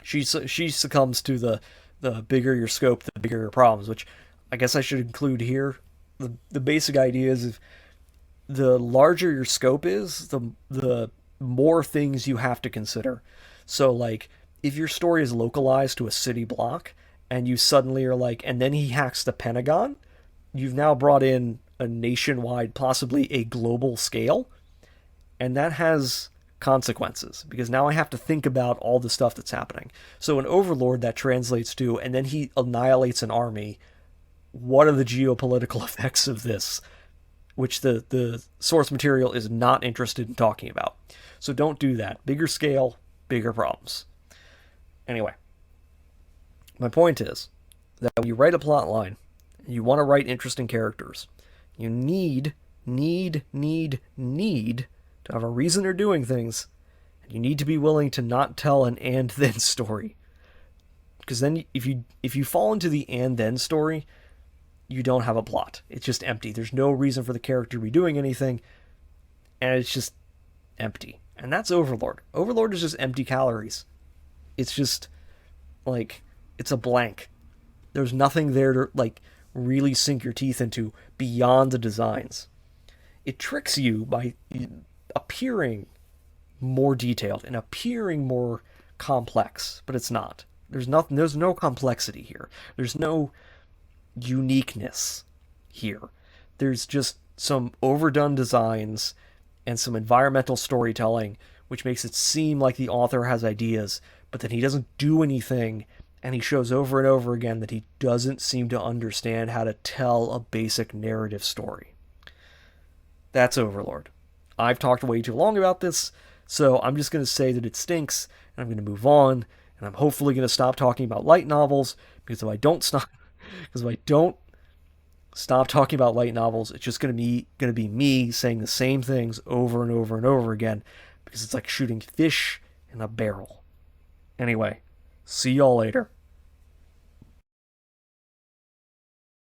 [SPEAKER 1] She succumbs to the bigger your scope, the bigger your problems, which I guess I should include here. The basic idea is, if the larger your scope is, the more things you have to consider. So, like, if your story is localized to a city block, and you suddenly are like, and then he hacks the Pentagon, you've now brought in a nationwide, possibly a global scale, and that has consequences, because now I have to think about all the stuff that's happening. So in Overlord, that translates to, and then he annihilates an army. What are the geopolitical effects of this? Which the source material is not interested in talking about. So don't do that. Bigger scale, bigger problems. Anyway, my point is that when you write a plot line, you want to write interesting characters, you need to have a reason for doing things, and you need to be willing to not tell an and then story. Because then if you fall into the and then story, you don't have a plot. It's just empty. There's no reason for the character to be doing anything, and it's just empty. And that's Overlord. Overlord is just empty calories. It's just, like, it's a blank. There's nothing there to, like, really sink your teeth into beyond the designs. It tricks you by appearing more detailed and appearing more complex, but it's not. There's no complexity here. There's no uniqueness here. There's just some overdone designs and some environmental storytelling, which makes it seem like the author has ideas, but then he doesn't do anything, and he shows over and over again that he doesn't seem to understand how to tell a basic narrative story. That's Overlord. I've talked way too long about this, so I'm just going to say that it stinks, and I'm going to move on, and I'm hopefully going to stop talking about light novels, because if I don't stop talking about light novels, it's just going to be me saying the same things over and over and over again, because it's like shooting fish in a barrel. Anyway, see y'all later.